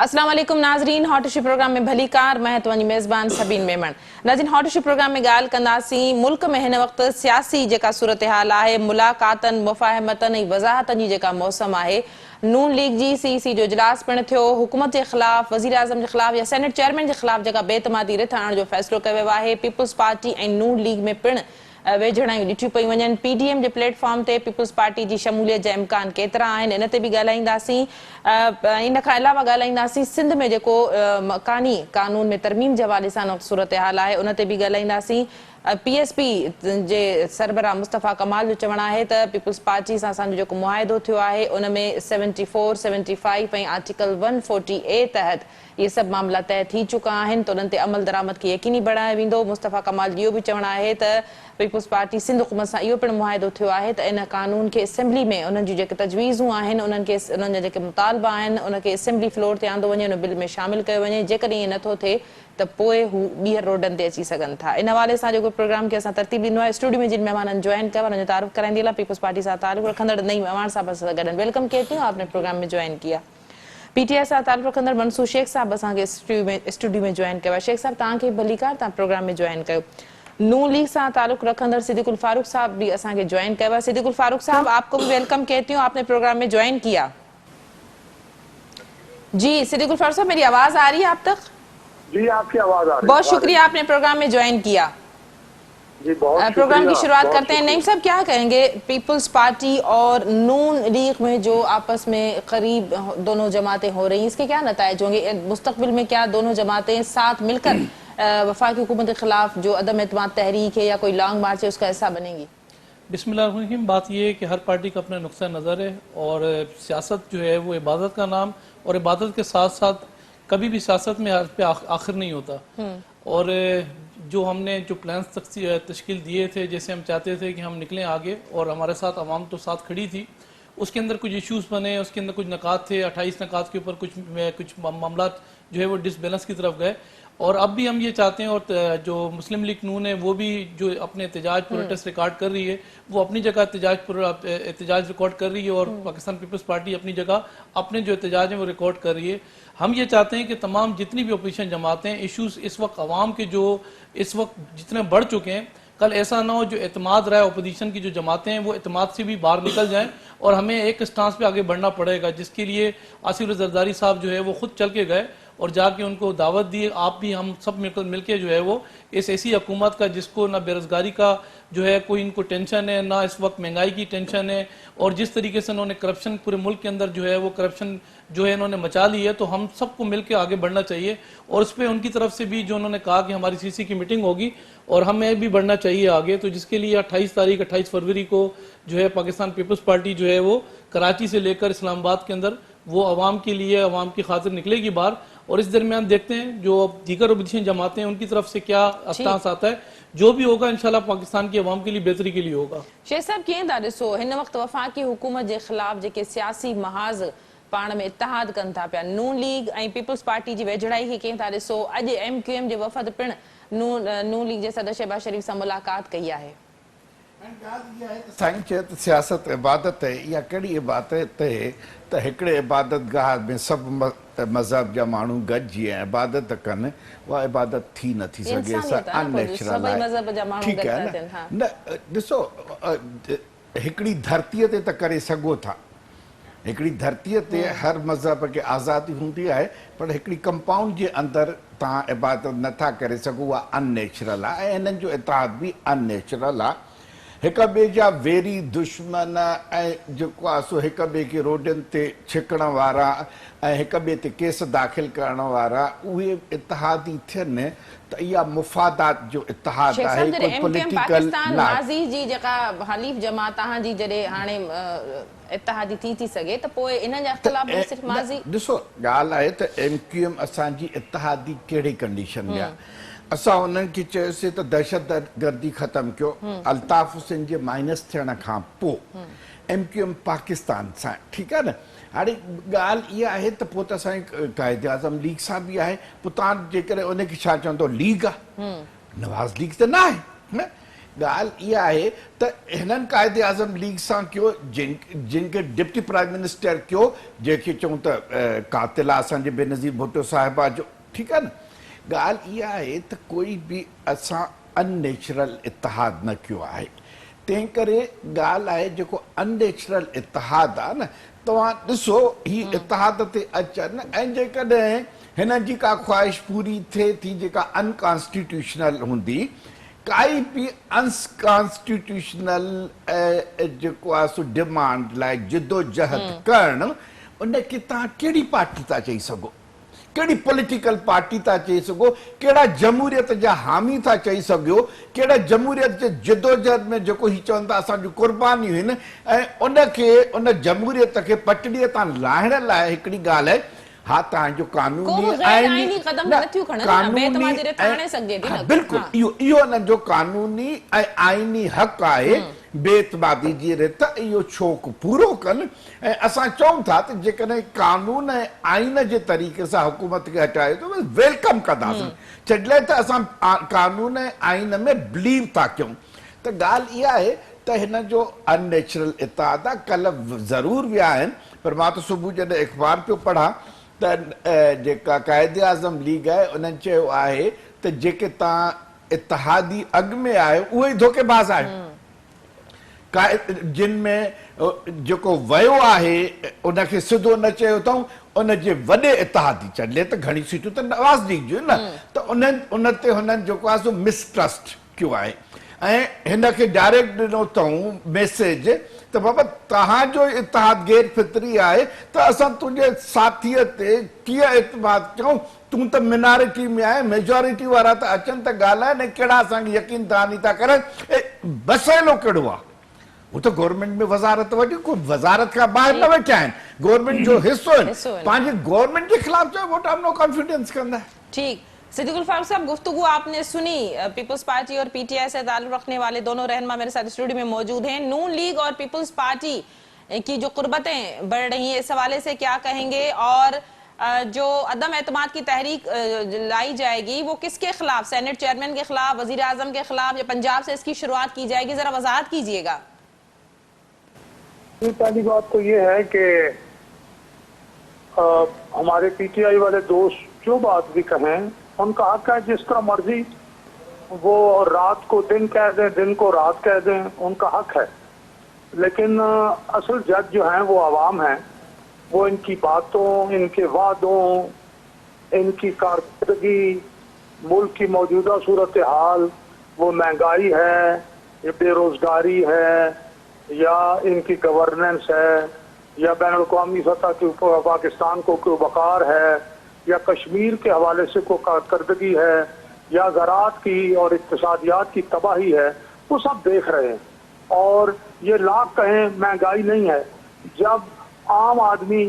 अस्सलाम वालेकुम नाज़रीन, हॉट इशू प्रोग्राम में भली कार मैं तव्हांजी मेज़बान सबीन मेमन। नाज़रीन, हॉट इशू प्रोग्राम में ॻाल्हि कंदासीं मुल्क में हिन वक़्त सियासी जेका सूरत हाल आहे, मुलाक़ातनि मुफ़ाहिमतनि ऐं वज़ाहतनि जी जेका मौसम आहे। नून लीग जी सीसी जो इजलास पिणु थियो। हुकूमत जे ख़िलाफ़, वज़ीर आज़म जे ख़िलाफ़ या सेनेट चेयरमैन जे ख़िलाफ़ जेका बेतमादी रिथ आणण जो फ़ैसिलो कयो वियो आहे। पीपल्स पार्टी ऐं नून लीग में पिणु वेझड़ायूं ॾिठियूं पई वञनि। पीडीएम जे प्लेटफॉर्म ते पीपल्स पार्टी जी शमूलियत जा इम्कान केतिरा आहिनि, इन ते बि ॻाल्हाईंदासीं। इन खां अलावा ॻाल्हाईंदासीं सिंध में जेको मकानी कानून में तरमीम जे हवाले सां सूरत हाल आहे, उन ते बि ॻाल्हाईंदासीं। पीएसपी जे सरबराह मुस्तफ़ा कमाल जो चवणु आहे त पीपल्स पार्टी सां असांजो जेको मुआहिदो थियो आहे उन में 74, 75 ऐं आर्टिकल 140A तहत इहे सभु मामला तय थी चुका आहिनि, त उन्हनि ते अमल दरामद खे यकीनी बणायो वेंदो। मुस्तफ़ा कमाल जो इहो बि चवणु आहे त पीपल्स पार्टी सिंध हुकूमत सां इहो पिणु मुआहिदो थियो आहे त इन कानून खे असेंबली में उन्हनि जूं जेके तजवीज़ूं आहिनि, उन्हनि जा जेके मुतालबा आहिनि, उनखे असेंबली फ्लोर ते आंदो वञे, उन बिल में शामिल कयो वञे। जेकॾहिं ईअं नथो थिए त पोइ हू ॿीहर रोडनि ते अची सघनि था। इन हवाले सां जेको प्रोग्राम खे असां तरतीब ॾिनो आहे, स्टूडियो में जिन मेहमाननि जॉइन कयो उन्हनि जो तारुफ़ कराईंदी हलां। पीपल्स पार्टी सां ताल्लुक़ रखंदड़ नईम अवान साहब सां गॾु वेलकम कहती हूं, आपने प्रोग्राम में ज्वाइन किया। पीटीआई सां ताल्लुक़ रखंदड़ मंसूर शेख साहब असांखे स्टूडियो में ज्वाइन कयो आहे। शेख साहब तव्हांखे भली कार, तव्हां प्रोग्राम में ज्वाइन कयो। नून लीग सां ताल्लुक़ रखंदड़ सिद्दीकुल फारूक साहब भी असांखे ज्वाइन कयो है। सिद्दीकुल फारूक साहब, आपको भी वेलकम कहती हूँ, आपने प्रोग्राम में ज्वाइन किया। जी सिद्दीकुल फारूक साहब, मेरी आवाज आ रही है आप तक? जी आपकी आवाज आ रही है। बहुत शुक्रिया, आपने प्रोग्राम में ज्वाइन किया। जी बहुत प्रोग्राम की शुरुआत करते हैं। नईम साहब, क्या कहेंगे पीपल्स पार्टी और नून लीग में जो आपस में करीब दोनों जमातें हो रही हैं, इसके क्या नतायज होंगे? मुस्तकबिल में क्या दोनों जमातें साथ मिलकर वफाकी हुकूमत के खिलाफ जो अदम एतमाद तहरीक है या कोई लॉन्ग मार्च है उसका हिस्सा बनेंगी? बिस्मिल्लाहिर्रहमानिर्रहीम। बात यह है कि हर पार्टी का अपना नुक्ता नज़र है और सियासत जो है वो इबादत का नाम, और इबादत के साथ साथ कभी भी सियासत में पे आखिर नहीं होता। और जो हमने जो प्लान्स तश्कील दिए थे, जैसे हम चाहते थे कि हम निकलें आगे और हमारे साथ आवाम तो साथ खड़ी थी, उसके अंदर कुछ इश्यूज़ बने, उसके अंदर कुछ नकात थे। 28 नकात के ऊपर कुछ मामला जो है वो डिसबैलेंस की तरफ गए। और अब भी हम ये चाहते हैं, और जो मुस्लिम लीग नून है वो भी जो अपने एहतजाज प्रोटेस्ट रिकॉर्ड कर रही है, वो अपनी जगह एहतजाज रिकॉर्ड कर रही है, और पाकिस्तान पीपल्स पार्टी अपनी जगह अपने जो एहतजाज हैं वो रिकॉर्ड कर रही है। हम ये चाहते हैं कि तमाम जितनी भी अपोजिशन जमातें, इश्यूज इस वक्त आवाम के जो इस वक्त जितने बढ़ चुके हैं, कल ऐसा ना हो जो एतमाद रहा है अपोजिशन की जो जमातें हैं वो एतमाद से भी बाहर निकल जाएं और हमें एक स्टांस पे आगे बढ़ना पड़ेगा, जिसके लिए आसिफ जरदारी साहब जो है वो खुद चल के गए और जाके उनको दावत दी। आप भी हम सब मिलकर जो है वो इस ऐसी हुकूमत का जिसको ना बेरोजगारी का जो है कोई इनको टेंशन है, ना इस वक्त महंगाई की टेंशन है, और जिस तरीके से उन्होंने करप्शन पूरे मुल्क के अंदर जो है वो करप्शन जो है इन्होंने मचा ली है, तो हम सबको मिलकर आगे बढ़ना चाहिए। और उस पर उनकी तरफ से भी जो उन्होंने कहा कि हमारी सीसी की मीटिंग होगी और हमें भी बढ़ना चाहिए आगे, तो जिसके लिए 28 फरवरी को जो है पाकिस्तान पीपल्स पार्टी जो है वो कराची से लेकर इस्लामाबाद के अंदर वो अवाम के लिए, अवाम की खातिर निकलेगी बाहर। और इस दरमियान देखते हैं जो दीगर अपोजिशन जमातें हैं उनकी तरफ से क्या स्टांस आता है। जो भी होगा इंशाल्लाह पाकिस्तान की अवाम के लिए बेहतरी के लिए होगा। शेख साहब, कीअं था ॾिसो हिन वक़्तु वफ़ाकी हुकूमत जे ख़िलाफ़ जेके सियासी महाज़ पाण में इतिहाद कनि था पिया, नून लीग ऐं पीपल्स पार्टी जी वेझड़ाई खे कीअं था ॾिसो? अॼु MQM जे वफ़द पिणु नून लीग जे सदर शहबाज शरीफ़ सां मुलाक़ात कई आहे। साईं चए त सियासत इबादत है, इहा कहिड़ी इबादत है त हिकिड़े इबादत गाह में सभु मज़हब जा माण्हू गॾिजी ऐं इबादत कनि, उहा इबादत थी नथी सघे। अननेचुरल आहे, ठीकु आहे न। ॾिसो, हिकिड़ी धरतीअ ते त करे सघो था, हिकिड़ी धरतीअ ते हर मज़हब खे आज़ादी हूंदी आहे, पर हिकिड़ी कंपाउंड जे अंदरि तव्हां इबादत नथा करे सघो, उहा अननेचुरल आहे ऐं हिननि जो इतिहाद बि अननेचुरल आहे। हिक ॿिए जा वेरी दुश्मन ऐं जेको आहे सो हिक ॿिए खे रोडनि ते छिकण वारा ऐं हिक ॿिए ते केस दाख़िल करण वारा, उहे इतिहादी थियनि त इहा मुफ़ादात जो इतिहाद आहे, कोई पॉलिटिकल नाज़ी जी जेका हलीफ जमात तव्हांजी जॾहिं हाणे इतिहादी थी सघे त पोइ इन्हनि जा इख़्तिलाफ़ सिर्फ़ माज़ी? ॾिसो, ॻाल्हि आहे त MQM असांजी इतिहादी कहिड़ी कंडीशन में आहे। असां उन्हनि खे चयोसीं त दहशतगर्दी ख़तमु कयो, अल्ताफ़ हुसैन जे माइनस थियण खां पोइ MQM पाकिस्तान सां, ठीकु आहे न। हाणे ॻाल्हि इहा आहे त पोइ त असांजी क़ाइदे आज़म लीग सां बि आहे, पोइ तव्हां जेकॾहिं उनखे छा चवंदो लीग आहे, नवाज़ लीग त न आहे न। ॻाल्हि इहा आहे त हिननि क़ाइदे आज़म लीग सां कयो जिनखे डिप्टी प्राइम मिनिस्टर कयो, जंहिंखे चऊं त कातिल आहे असांजे बेनज़ीर भुट्टो साहिबा जो, ठीकु आहे न। ॻाल्हि इहा आहे त कोई बि असां अननेचुरल इतिहाद न कयो आहे, तंहिं करे ॻाल्हि आहे जेको अननेचुरल इतिहाद आहे न, तव्हां ॾिसो ही इतिहाद ते अचनि ऐं जेकॾहिं हिननि जी का ख़्वाहिश पूरी थिए थी जेका अनकॉन्स्टिट्यूशनल हूंदी, काई बि अनकॉन्स्टिट्यूशनल जेको आहे सो डिमांड लाइ जिदोजहद करणु, उनखे तव्हां कहिड़ी पार्टी था चई सघो, कहिड़ी पॉलिटिकल पार्टी था चई सघो, कहिड़ा जमहूरियत जा हामी था चई सघो, कहिड़ा जमहूरियत जे जिदोजहद में जेको ही चवनि था असांजूं कुर्बानियूं आहिनि, ऐं उनखे उन जमहूरियत खे पटड़ीअ तां लाहिण लाइ हिकिड़ी ॻाल्हि आहे, हा तव्हांजो बिल्कुलु इहो हिननि जो कानूनी ऐं आइनी हक़ आहे बेतमादी जी रिथ, इहो शौक़ु पूरो कनि। ऐं असां चऊं था त जेकॾहिं कानून ऐं आइन जे तरीक़े सां हुकूमत खे हटायो त वेलकम कंदासीं, छॾे त असां कानून ऐं आइन में बिलीव था कयूं। त ॻाल्हि इहा आहे त हिन जो अननेचुरल इतिहाद आहे। कल्ह ज़रूरु विया आहिनि, पर मां त सुबुह जॾहिं अख़बार पियो पढ़ां त जेका क़ाइदे आज़म लीग आहे उन्हनि चयो आहे त जेके तव्हां इतिहादी अॻु में आहियो उहे ई धोखेबाज़ आहियो, जिन में जेको वियो आहे उनखे सिधो न चयो अथऊं, उनजे वॾे इतिहादी छॾे त घणी सीटूं त नवाज़ लीग जूं न, त उन ते हुननि जेको आहे सो मिसट्रस्ट कयो आहे ऐं हिनखे डायरेक्ट ॾिनो अथऊं मैसेज त बाबा तव्हांजो इतिहाद गैर फितरी आहे त असां तुंहिंजे साथीअ ते कीअं एतमाद कयूं, तूं त मिनारिटी में आहे, मेजोरिटी वारा त अचनि त ॻाल्हाइनि ऐं कहिड़ा असांखे यकीन दहानी था करनि, मसइलो कहिड़ो आहे, वो तो गवर्नमेंट में वजारत वठी, कोई वजारत का बाहर न वेठा आहिनि, गवर्नमेंट जो हिस्सो आहिनि, पंहिंजे गवर्नमेंट के खिलाफ जो वोट हम नो कॉन्फिडेंस कंदा। ठीक, सिद्दीकुल फारूक साहब, गुफ्तगू आपने सुनी। पीपल्स पार्टी और पीटीआई से ताल्लुक रखने वाले दोनों रहनुमा मेरे साथ स्टूडियो में मौजूद हैं। नून लीग और पीपल्स पार्टी की जो कुर्बतें बढ़ रही हैं, इस हवाले से क्या कहेंगे, और जो अदम एतमाद की तहरीक लाई जाएगी वो किसके खिलाफ, सेनेट चेयरमैन के खिलाफ, वजीर आजम के खिलाफ, या पंजाब से इसकी शुरुआत की जाएगी, जरा वजाहत कीजिएगा। पहली बात तो ये है कि हमारे पीटीआई वाले दोस्त जो बात भी कहें उनका हक है, जिस तरह मर्जी वो रात को दिन कह दें, दिन को रात कह दें, उनका हक है। लेकिन असल जज जो हैं वो आवाम हैं, वो इनकी बातों, इनके वादों, इनकी कारकर्दगी, मुल्क की मौजूदा सूरत हाल, वो महंगाई है, ये बेरोजगारी है, या इनकी गवर्नेंस है, या बैनुल अक़वामी सतह के ऊपर पाकिस्तान को कोई वक़ार है, या कश्मीर के हवाले से कोई कारकर्दगी है, या ज़राअत की और इक़्तिसादियात की तबाही है, वो सब देख रहे हैं। और ये लाख कहें महंगाई नहीं है, जब आम आदमी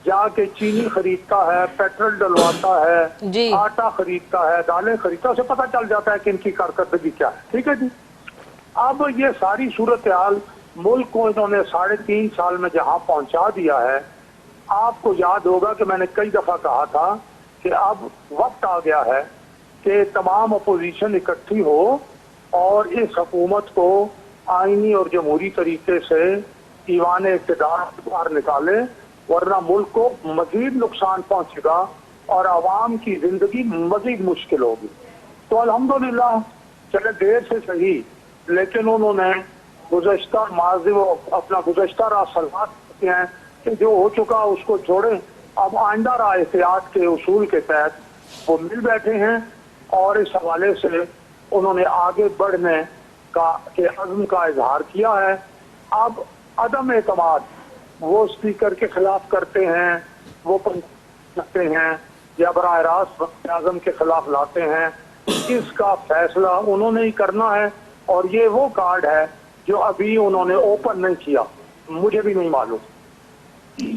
जाके चीनी खरीदता है, पेट्रोल डलवाता है, आटा खरीदता है, दालें खरीदता है, उसे पता चल जाता है कि इनकी कारकर्दगी क्या है। ठीक है जी। अब ये सारी सूरत हाल मुल्क को इन्होंने 3.5 साल में जहां पहुंचा दिया है, आपको याद होगा कि मैंने कई दफा कहा था कि अब वक्त आ गया है कि तमाम अपोजिशन इकट्ठी हो और इस हुकूमत को आईनी और जमहूरी तरीके से ईवान इक़्तिदार बाहर निकाले, वरना मुल्क को मजीद नुकसान पहुंचेगा और आवाम की जिंदगी मजीद मुश्किल होगी। तो अल्हम्दुलिल्लाह चले देर से सही, लेकिन उन्होंने गुज़श्ता माज़ी वो अपना गुज़श्ता राह सलाह करते हैं कि जो हो चुका उसको छोड़ें। अब आइंदा राह एहतियात के उसूल के तहत वो मिल बैठे हैं और इस हवाले से उन्होंने आगे बढ़ने का के अज़्म का इजहार किया है। अब अदम एतमाद वो स्पीकर के खिलाफ करते हैं, वो करते हैं, या बराह रास्त वज़ीर आज़म के खिलाफ लाते हैं, इसका फैसला उन्होंने ही करना है। और ये वो कार्ड है जो अभी उन्होंने ओपन नहीं किया, मुझे भी नहीं मालूम।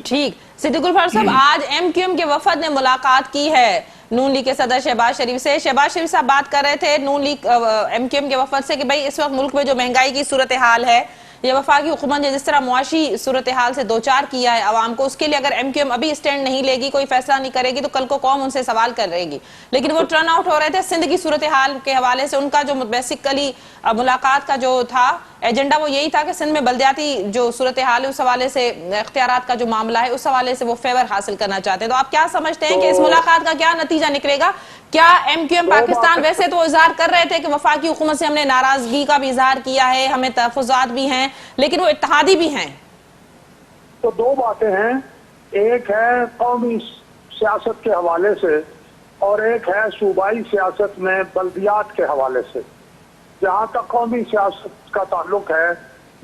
ठीक, सिद्दीकुल फारूक साहब, आज एमक्यूएम के वफद ने मुलाकात की है नून लीग के सदर शहबाज शरीफ से। शहबाज शरीफ साहब बात कर रहे थे नून लीग एमक्यूएम के वफद से कि भाई इस वक्त मुल्क में जो महंगाई की सूरत हाल है, ये वफाकी हुकूमत ने जिस तरह मुआशी सूरत हाल से दो चार किया है आवाम को, उसके लिए अगर MQM अभी स्टैंड नहीं लेगी, कोई फैसला नहीं करेगी, तो कल को कौम उनसे सवाल कर रहेगी। लेकिन वो टर्न आउट हो रहे थे सिंध की सूरत हाल के हवाले से। उनका जो बेसिकली मुलाकात का जो था एजेंडा वो यही था कि सिंध में बल्दियाती जो सूरत हाल है उस हवाले से, इख्तियारात का जो मामला है उस हवाले से वो फेवर हासिल करना चाहते हैं। तो आप क्या समझते हैं कि इस मुलाकात का क्या नतीजा निकलेगा? क्या MQM पाकिस्तान, वैसे तो इजहार कर रहे थे कि वफाकी हुकूमत से हमने नाराजगी का भी इजहार किया है, हमें तहफुजात भी हैं, लेकिन वो इत्तेहादी भी हैं। तो दो बातें हैं, एक है कौमी सियासत के हवाले से और एक है सूबाई सियासत में बल्दियात के हवाले से। जहां तक कौमी सियासत का ताल्लुक है,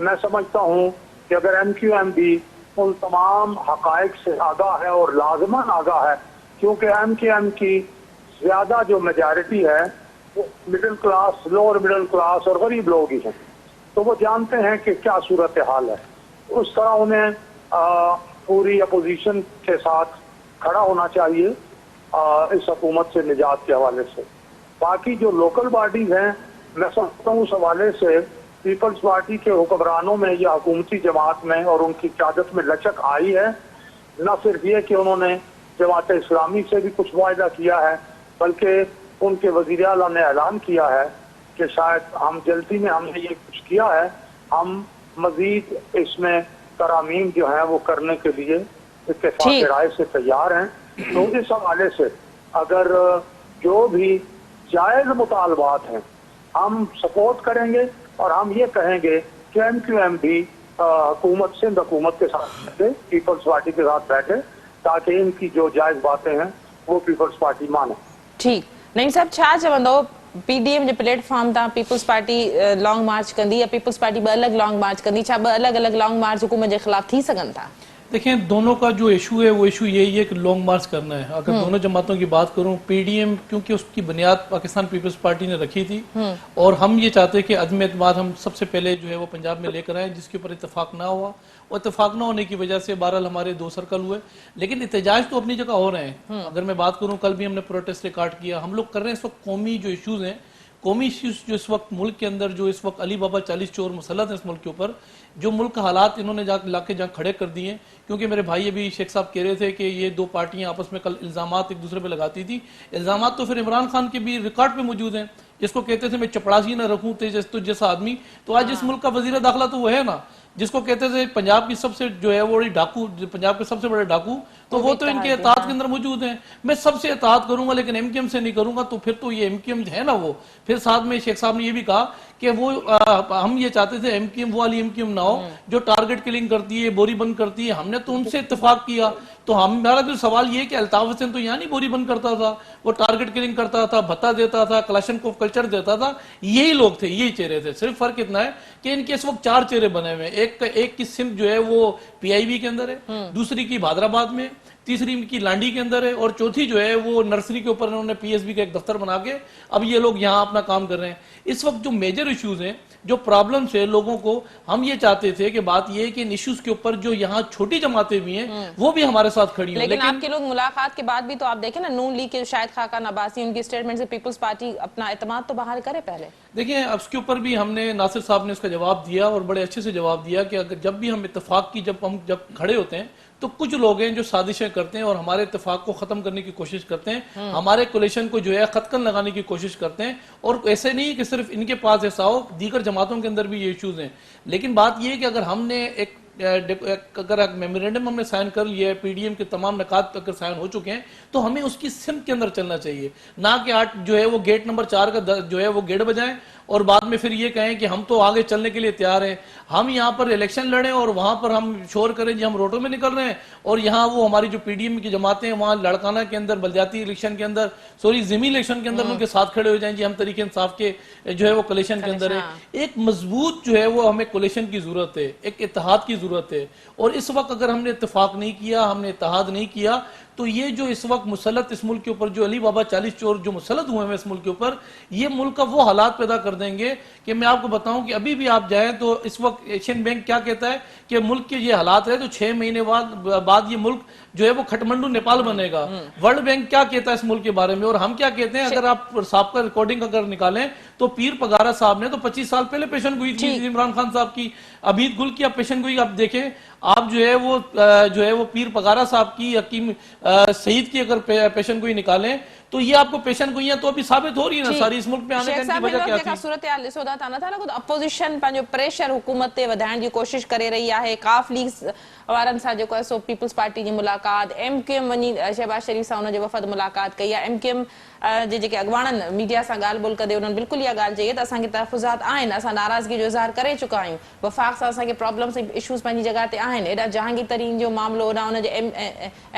मैं समझता हूं कि अगर MQM भी उन तमाम हकायक से आगाह है और लाजमन आगाह है, क्योंकि MQM की ज्यादा जो मेजॉरिटी है वो middle class, lower middle class और गरीब लोग ही हैं, तो वो जानते हैं कि क्या सूरत हाल है। उस तरह उन्हें पूरी अपोजिशन के साथ खड़ा होना चाहिए इस हुकूमत से निजात के हवाले से। बाकी जो लोकल बॉडीज हैं, मैं समझता हूँ उस हवाले से पीपल्स पार्टी के हुक्मरानों में या हुकूमती जमात में और उनकी क़यादत में लचक आई है। न सिर्फ ये कि उन्होंने जमात इस्लामी से भी कुछ वायदा किया है, बल्कि उनके वज़ीर आला ने ऐलान किया है कि शायद हम जल्दी में हमने ये कुछ किया है, हम मजीद इसमें तरामीम जो है वो करने के लिए इत्तेफाक राय से तैयार हैं। तो इस हवाले से अगर जो भी जायज मुतालबात हैं हम सपोर्ट करेंगे और हम ये कहेंगे कि MQM भी हुकूमत, सिंध हुकूमत के साथ बैठे, पीपल्स पार्टी के साथ बैठे, ताकि इनकी जो जायज बातें हैं वो पीपल्स पार्टी माने। ठीक, नहीं साहब, छा चवंदो PDM जो प्लेटफॉर्म था, पीपल्स पार्टी लॉन्ग मार्च कंदी या पीपल्स पार्टी ब अलग लॉन्ग मार्च कंदी, छा ब अलग अलग लॉन्ग मार्च हुकूमत के खिलाफ थी सघन था? देखिए, दोनों का जो इशू है वो इशू यही है कि लॉन्ग मार्च करना है। अगर दोनों जमातों की बात करूं, PDM क्योंकि उसकी बुनियाद पाकिस्तान पीपल्स पार्टी ने रखी थी और हम ये चाहते हैं कि अदम एतमाद हम सबसे पहले जो है वो पंजाब में लेकर आए, जिसके ऊपर इत्तेफाक ना हुआ और इत्तेफाक ना होने की वजह से बहरहाल हमारे 2 सर्कल हुए। लेकिन एहतजाज तो अपनी जगह हो रहे हैं। अगर मैं बात करूं, कल भी हमने प्रोटेस्ट रिकॉर्ड किया। हम लोग कर रहे हैं इस वक्त कौमी जो इशूज हैं, कौमी इश्यूज जो इस वक्त मुल्क के अंदर, जो इस वक्त अली बाबा 40 चोर मुसल्लत है इस मुल्क के ऊपर, जो मुल्क हालात इन्होंने लाके जहाँ खड़े कर दिए। क्योंकि मेरे भाई अभी शेख साहब कह रहे थे कि ये 2 पार्टियां आपस में कल इल्जामात एक दूसरे पे लगाती थी। इल्जामात तो फिर इमरान खान के भी रिकॉर्ड पे मौजूद हैं, जिसको कहते थे मैं चपड़ासी ना रखूं तो जैसा आदमी। तो आज इस मुल्क का वजीर दाखिला तो वो है ना, जिसको कहते थे पंजाब की सबसे जो है वो डाकू, पंजाब के सबसे बड़े डाकू, तो वो तो इनके इत्तेहाद के अंदर मौजूद हैं। मैं सबसे इत्तेहाद करूंगा लेकिन MQM से नहीं करूंगा, तो फिर तो ये MQM है ना वो। फिर साथ में शेख साहब ने ये भी कहा कि वो हम ये चाहते थे MQM वो वाली MQM ना हो जो टारगेट किलिंग करती है, बोरी बंद करती है। हमने तो उनसे इत्तेफाक किया। तो हमारा जो सवाल ये कि अल्ताफ हुसैन तो यहाँ नहीं बोरी बंद करता था, वो टारगेट किलिंग करता था, भत्ता देता था, क्लाशनकोफ कल्चर देता था। यही लोग थे, यही चेहरे थे। सिर्फ फर्क इतना है कि इनके इस वक्त 4 चेहरे बने हुए हैं। एक की सिंध जो है वो PIB के अंदर है, दूसरी की हैदराबाद में, तीसरी इनकी लांडी के अंदर है और चौथी जो है वो नर्सरी के ऊपर उन्होंने PSB का एक दफ्तर बना के अब ये लोग यहाँ अपना काम कर रहे हैं। इस वक्त जो मेजर इश्यूज हैं, जो प्रॉब्लम्स है लोगों को, हम ये चाहते थे कि बात ये है कि इन इश्यूज के ऊपर जो यहाँ छोटी जमातें भी हैं वो भी हमारे साथ खड़ी हों। लेकिन आपके लोग मुलाकात के बाद भी तो आप देखें ना, नून लीग के शायद खाकान अब्बासी, उनकी स्टेटमेंट से पीपल्स पार्टी अपना एतमाद तो बाहर करे पहले। देखिए, अब उसके ऊपर भी हमने, नासिर साहब ने उसका जवाब दिया और बड़े अच्छे से जवाब दिया कि अगर जब भी हम इत्तेफाक की जब खड़े होते हैं तो कुछ लोग हैं जो साजिशें करते हैं और हमारे इत्तेफाक को खत्म करने की कोशिश करते हैं, हमारे कोलिशन को जो है खतकन लगाने की कोशिश करते हैं। और ऐसे नहीं कि सिर्फ इनके पास ऐसा हो, दीगर जमातों के अंदर भी ये इश्यूज हैं। लेकिन बात ये है कि अगर हमने अगर मेमोरेंडम हमने साइन कर लिया है, PDM के तमाम नकात अगर साइन हो चुके हैं, तो हमें उसकी सिमत के अंदर चलना चाहिए, ना कि 8 जो है वो गेट नंबर 4 का जो है वो गेट बजाएं और बाद में फिर ये कहें कि हम तो आगे चलने के लिए तैयार हैं। हम यहाँ पर इलेक्शन लड़ें और वहां पर हम शोर करें जी हम रोडों में निकल रहे हैं, और यहाँ वो हमारी जो PDM की जमातें हैं वहाँ लड़काना के अंदर, बलदियाती इलेक्शन के अंदर, ज़मीनी इलेक्शन के अंदर उनके साथ खड़े हो जाएं जी हम तरीके इंसाफ के जो है वो कोलिशन के अंदर है। एक मजबूत जो है वो हमें कोलिशन की जरूरत है, एक इत्तेहाद की जरूरत है। और इस वक्त अगर हमने इत्तेफाक नहीं किया, हमने इत्तेहाद नहीं किया, तो ये जो इस वक्त मुसलत इस मुल्क के ऊपर जो अली बाबा 40 चोर जो मुसलत हुए हैं इस मुल्क के ऊपर, ये मुल्क का वो हालात पैदा कर देंगे कि मैं आपको बताऊं कि अभी भी आप जाएं तो इस वक्त एशियन बैंक क्या कहता है कि मुल्क के ये हालात है तो 6 महीने बाद ये मुल्क जो है वो खटमंडू नेपाल बनेगा। वर्ल्ड बैंक क्या कहता है इस मुल्क के बारे में और हम क्या कहते हैं? अगर आप साहब का रिकॉर्डिंग अगर निकालें तो पीर पगारा साहब ने तो 25 साल पहले पेशन गोई की इमरान खान साहब की, अबीद गुल की आप पेशन गोई आप देखें, आप जो है वो पीर पगारा साहब की, हकीम सईद की अगर पेशन गोई निकालें तो ये आपको पेशन गोइयां तो अभी साबित हो रही है ना सारी इस मुल्क में आने की वजह क्या थी? सूरत हाल ॾिसो था नथा लॻो त अपोजिशन पंहिंजो प्रेशर हुकूमत ते वधाइण जी कोशिश करे रही आहे। काफ लीग वारनि सां जेको आहे सो पीपल्स पार्टी जी मुलाक़ात, MQM वञी शहबाज शरीफ सां हुनजे वफ़द मुलाक़ात कई आहे। MQM जे जेके अॻवाननि मीडिया सां ॻाल्हि ॿोल कंदे उन्हनि बिल्कुलु इहा ॻाल्हि चई त असांखे तहफ़ुज़ात आहिनि, असां नाराज़गी जो इज़हार करे चुका आहियूं, वफ़ाक़ सां असांखे प्रॉब्लम्स ऐं इशूज़ पंहिंजी जॻह ते आहिनि। एॾा जहांगीर तरीन जो मामिलो होॾां हुनजे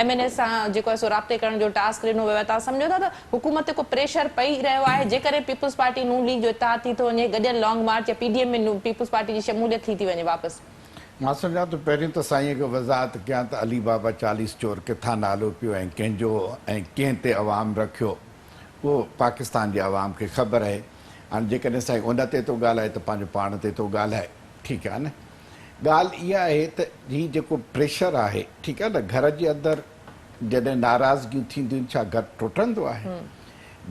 MNS सां जेको आहे सो राब्ते करण जो टास्क ॾिनो वियो आहे। तव्हां सम्झो था त हुकूमत ते को प्रेशर पई रहियो आहे जेकॾहिं पीपल्स पार्टी नून लीग जो इत्तेहाद थी थो वञे, गॾियल लॉन्ग मार्च या PDM में पीपल्स पार्टी जी शमूलियत थी वञे वापसि? मां सम्झां तो पहिरियों त साईं खे वज़ाहत कयां त अली बाबा 40 चोर किथां नालो पियो ऐं कंहिंजो ऐं कंहिं ते अवाम रखियो उहो पाकिस्तान जे अवाम खे ख़बर आहे। हाणे जेकॾहिं साईं उन ते थो ॻाल्हाए त पंहिंजो पाण ते थो ॻाल्हाए, ठीकु आहे न। ॻाल्हि इहा आहे त हीउ जेको प्रेशर आहे, ठीकु आहे न, घर जे अंदरि जॾहिं नाराज़गियूं थींदियूं छा घरु टुटंदो आहे?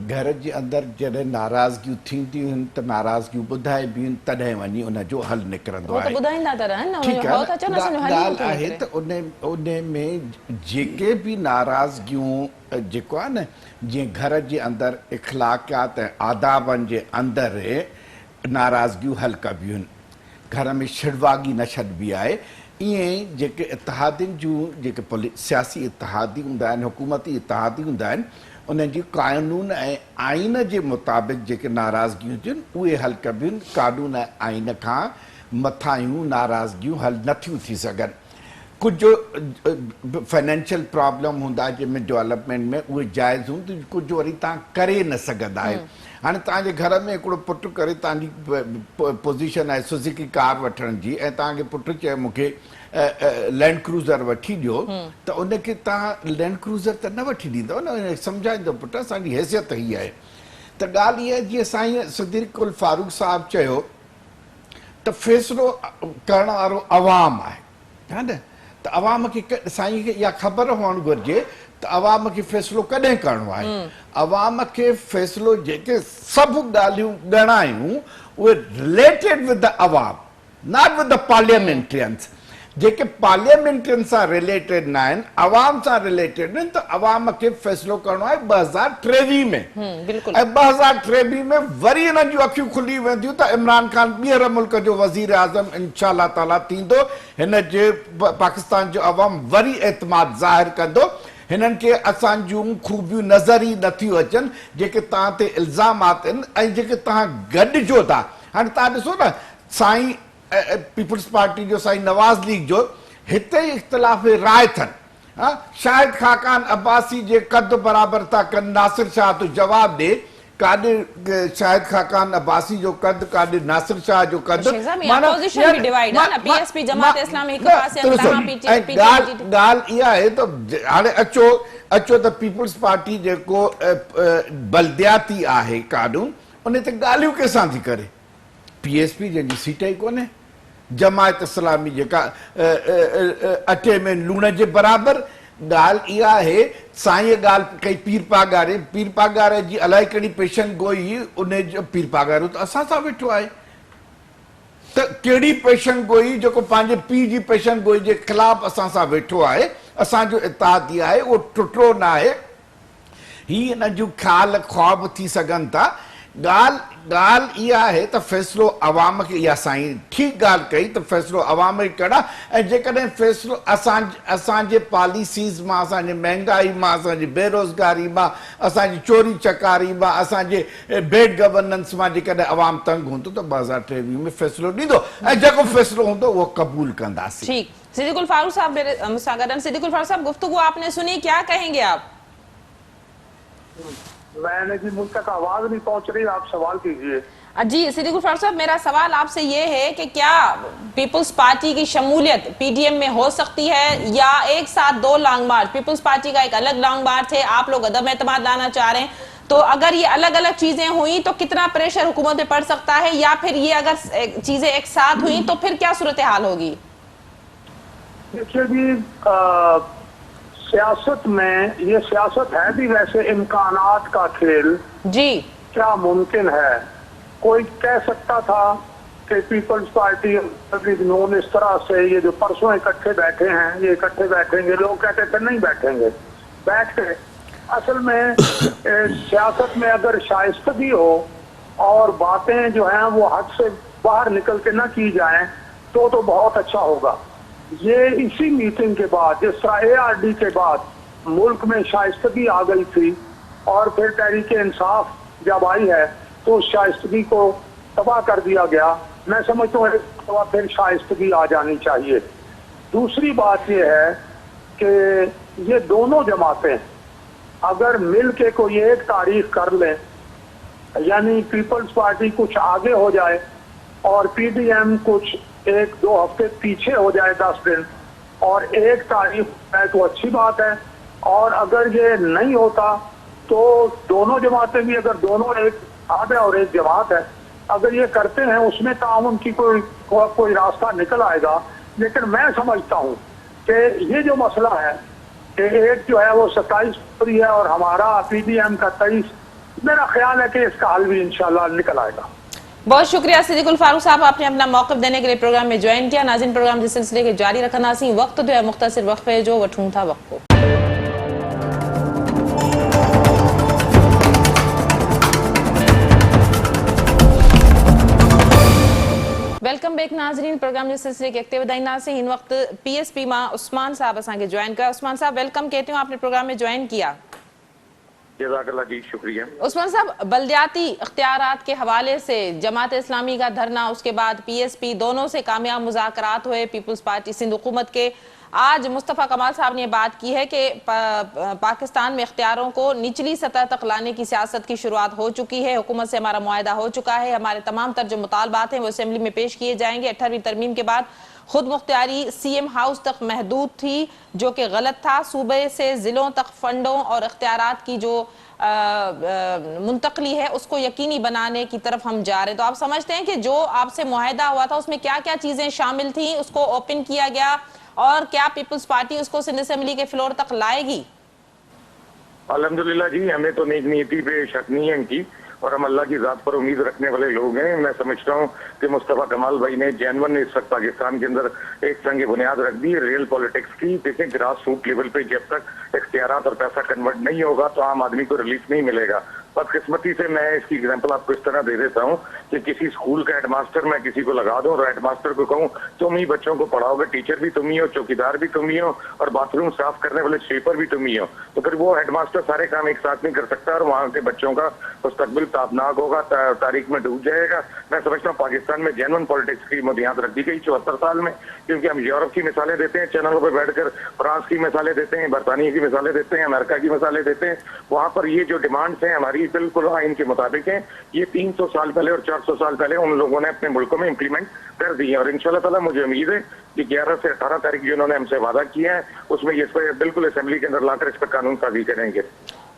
घर जे अंदरि जॾहिं नाराज़गियूं थींदियूं आहिनि त नाराज़गियूं ॿुधाइबियूं आहिनि तॾहिं वञी उनजो हल निकिरंदो आहे। ॻाल्हि आहे त उन में जेके बि नाराज़गियूं जेको आहे न, जीअं घर जे अंदरि इख़लाक़ियात ऐं आदाबनि जे अंदरि नाराज़गियूं हल कबियूं आहिनि, घर में छिड़वागी न छॾिबी आहे। ईअं जेके इतिहादियुनि जूं जेके सियासी इतिहादी हूंदा आहिनि, हुकूमती इतिहादी हूंदा आहिनि, उन्हनि जी कानून ऐं आइन जे मुताबिक़ जेके नाराज़गियूं हुजनि उहे हल कबियूं आहिनि। कानून ऐं आइन खां मथां नाराज़गियूं हल नथियूं थी सघनि। कुझु फाइनेंशियल प्रॉब्लम हूंदा जंहिंमें डेवलपमेंट में उहे जाइज़ हूंदियूं, कुझु वरी तव्हां करे न सघंदा आहियो। हाणे तव्हांजे घर में हिकिड़ो पुटु करे तव्हांजी पोज़ीशन आहे सुज़ुकी कार वठण जी ऐं तव्हांखे पुटु चए मूंखे लैंड क्रूज़र वठी ॾियो, त उनखे तव्हां लैंड क्रूज़र त न वठी ॾींदव न, सम्झाईंदो पुटु असांजी हैसियत हीअ आहे। त ॻाल्हि इहा जीअं साईं सिद्दीक़ उल फारूक साहिबु चयो त फ़ैसिलो करण वारो अवाम आहे, हा न, त अवाम खे साईं खे इहा ख़बर हुअणु घुरिजे त अवाम खे फ़ैसिलो कॾहिं करिणो आहे। अवाम खे फ़ैसिलो जेके सभु ॻाल्हियूं ॻणायूं उहे related with the Awam, not with the parliamentarians. JK parliamentarian सां रिलेटेड न आहिनि, अवाम सां रिलेटेड आहिनि, त अवाम खे फ़ैसिलो करिणो आहे 2023 में। ऐं 2023 में वरी हिननि जूं अखियूं खुली वेंदियूं त इमरान ख़ान ॿीहर मुल्क जो वज़ीर आज़म इंशाअल्लाह ताला थींदो। हिन जे पाकिस्तान जो अवाम वरी एतमाद ज़ाहिर कंदो। हिननि खे असांजूं खूबियूं नज़र ई नथियूं अचनि जेके तव्हां ते इल्ज़ामात आहिनि ऐं जेके तव्हां गॾिजो था। हाणे तव्हां ॾिसो न साईं पीपल्स पार्टी जो साईं नवाज़ लीग जो हिते ई इख़्तिलाफ़ राय अथनि। शाहिद खाकान अब्बासी जे कद बराबरि था कनि, नासिर शाह तो जवाबु ॾे, काॾे शाहिद खाकान अब्बासी जो कद, काॾे नासिर शाह जो कद। ॻाल्हि इहा आहे त हाणे अचो त पीपल्स पार्टी जेको बल्दियाती आहे कानून उन ते ॻाल्हियूं कंहिंसां थी करे? PSP जंहिंजी सीट ई कोन्हे, जमायत इस्लामी जेका अटे में लूण जे बराबरि। ॻाल्हि इहा आहे साईं ॻाल्हि कई पीर पागारे जी अलाए कहिड़ी पेशन गोई, उन जो पीर पागारो त असां सां वेठो आहे। त कहिड़ी पेशन गोई जेको पंहिंजे पीउ जी पेशन गोई जे ख़िलाफ़ असां सां वेठो आहे? असांजो इत्तेहादी आहे उहो टुटो न आहे। ही हिन जूं ख़्याल ख्वाब थी सघनि था। ॻाल्हि इहा आहे त फ़ैसिलो अवाम खे, इहा साईं ठीकु ॻाल्हि कई त फ़ैसिलो अवाम खे करणा। ऐं जेकॾहिं फ़ैसिलो असांजे पॉलिसीज़ मां, असांजे महांगाई मां, असांजी बेरोज़गारी मां, असांजी चोरी चकारी मां, असांजे बेड गवर्नेंस मां जेकॾहिं अवाम तंग हूंदो त 2023 में फ़ैसिलो ॾींदो ऐं जेको फ़ैसिलो हूंदो उहो क़बूल कंदासीं। ठीक, सिद्दीक़ उल फारूक साहब मुसागदन। सिद्दीक़ उल फारूक साहब, गुफ्तगू आपने सुनी, क्या कहेंगे आप? मैंने जी मुझ तक आवाज नहीं पहुंच रही, आप सवाल कीजिए। जी सिद्दीक फारूक साहब, मेरा सवाल आपसे ये है कि क्या पीपल्स पार्टी की शमूलियत पीडीएम में हो सकती है, या एक साथ दो लॉन्ग मार्च, पीपल्स पार्टी का एक अलग लॉन्ग मार्च है, आप लोग अदम एतमाद लाना चाह रहे हैं, तो अगर ये अलग अलग चीजें हुई तो कितना प्रेशर हुकूमत पे पड़ सकता है, या फिर ये अगर चीजें एक साथ हुई तो फिर क्या सूरत हाल होगी? देखिए जी, सियासत में, ये सियासत है भी वैसे इम्कानात का खेल जी। क्या मुमकिन है? कोई कह सकता था कि पीपल्स पार्टी नून इस तरह से, ये जो परसों इकट्ठे बैठे हैं ये इकट्ठे बैठेंगे, लोग कहते थे नहीं बैठेंगे, बैठ गए। असल में सियासत में अगर शाइस्तगी हो और बातें जो हैं वो हद से बाहर निकल के ना की जाएं तो बहुत अच्छा होगा। ये इसी मीटिंग के बाद, जिस तरह एआरडी के बाद मुल्क में शाइस्तगी आ गई थी और फिर तहरीक इंसाफ जब आई है तो उस शाइस्तगी को तबाह कर दिया गया, मैं समझता हूँ तो फिर शाइस्तगी आ जानी चाहिए। दूसरी बात यह है कि ये दोनों जमातें अगर मिल के कोई एक तारीख कर लें, यानी पीपल्स पार्टी कुछ आगे हो जाए और पीडीएम कुछ एक दो हफ्ते पीछे हो जाए 10 दिन, और एक तारीख है तो अच्छी बात है। और अगर ये नहीं होता तो दोनों जमातें भी, अगर दोनों एक आधा और एक जमात है, अगर ये करते हैं उसमें ताउन की कोई रास्ता निकल आएगा। लेकिन मैं समझता हूँ कि ये जो मसला है कि एक जो है वो 27 फरवरी है और हमारा पीडीएम का 23, मेरा ख्याल है कि इसका हल भी इंशाल्लाह निकल आएगा। बहुत शुक्रिया सिद्दीक फारूक साहब, आपने अपना मौक़िफ़ देने के लिए प्रोग्राम में ज्वाइन किया। नाज़रीन, प्रोग्राम जिस सिलसिले के जारी रखना सी वक्त जो है मुख्तसर वक्फे जो वठूं था वक्फो। वेलकम बैक नाज़रीन, प्रोग्राम जे सिलसिले के अॻिते वधाईंदासीं। हिन वक्त पीएसपी मां उस्मान साहब असांखे ज्वाइन कया। उस्मान साहब वेलकम, कहती हूँ आपने प्रोग्राम में ज्वाइन किया। जज़ाकल्लाह जी, शुक्रिया। उस्मान साहब, बल्दियाती इख्तियारात के हवाले से जमात इस्लामी का धरना, उसके बाद पीएसपी, दोनों से कामयाब मुज़ाकरात हुए पीपल्स पार्टी सिंध हुकूमत के। आज मुस्तफ़ा कमाल साहब ने बात की है कि पाकिस्तान में इख्तियारों को निचली सतह तक लाने की सियासत की शुरुआत हो चुकी है, हुकूमत से हमारा मुआहदा हो चुका है, हमारे तमाम तर जो मुतालबात हैं वो असेंबली में पेश किए जाएंगे। 18वीं तरमीम के बाद खुद मुख्तियारी सीएम हाउस तक महदूद थी, जो कि गलत था। सूबे से जिलों तक फंडों और इख्तियारात की जो मुंतकली है उसको यकीनी बनाने की तरफ हम जा रहे हैं। तो आप समझते हैं कि जो आपसे मुआहदा हुआ था उसमें क्या क्या चीजें शामिल थी, उसको ओपन किया गया, और क्या पीपल्स पार्टी उसको सिंध असेंबली के फ्लोर तक लाएगी? अल्हम्दुलिल्लाह जी, हमें तो नेक नीयति पे शक नहीं है इनकी, और हम अल्लाह की जात पर उम्मीद रखने वाले लोग हैं। मैं समझता हूँ कि मुस्तफ़ा कमाल भाई ने जेनवन ने इस वक्त पाकिस्तान के अंदर एक संग बुनियाद रख दी है रियल पॉलिटिक्स की। देखें, ग्रास रूट लेवल पे जब तक इख्तियारात और पैसा कन्वर्ट नहीं होगा तो आम आदमी को रिलीफ नहीं मिलेगा। बदकिस्मती से मैं इसकी एग्जांपल आपको इस तरह दे देता हूँ कि किसी स्कूल का हेडमास्टर मैं किसी को लगा दूं और हेडमास्टर को कहूँ तुम ही बच्चों को पढ़ाओगे, टीचर भी तुम ही हो, चौकीदार भी तुम ही हो, और बाथरूम साफ करने वाले स्वीपर भी तुम ही हो, तो फिर वो हेडमास्टर सारे काम एक साथ नहीं कर सकता और वहाँ के बच्चों का मुस्तकबिल ताबनाक होगा, तारीख में डूब जाएगा। मैं समझता हूँ पाकिस्तान में जेन्युइन पॉलिटिक्स की बुनियाद रख दी गई 74 साल में, क्योंकि हम यूरोप की मिसालें देते हैं चैनलों पर बैठकर, फ्रांस की मिसालें देते हैं, बरतानिया की मिसालें देते हैं, अमेरिका की मिसालें देते हैं। वहाँ पर ये जो डिमांड्स हैं हमारी बिल्कुल आइन के मुताबिक है। ये 300 साल पहले और 400 साल पहले उन लोगों ने अपने मुल्कों में इम्प्लीमेंट कर दी है, और इंशाल्लाह ताला मुझे उम्मीद है कि 11 से 18 तारीख जो उन्होंने हमसे वादा किया है उसमें ये बिल्कुल असेंबली के अंदर लाकर इस पर कानून साजी करेंगे।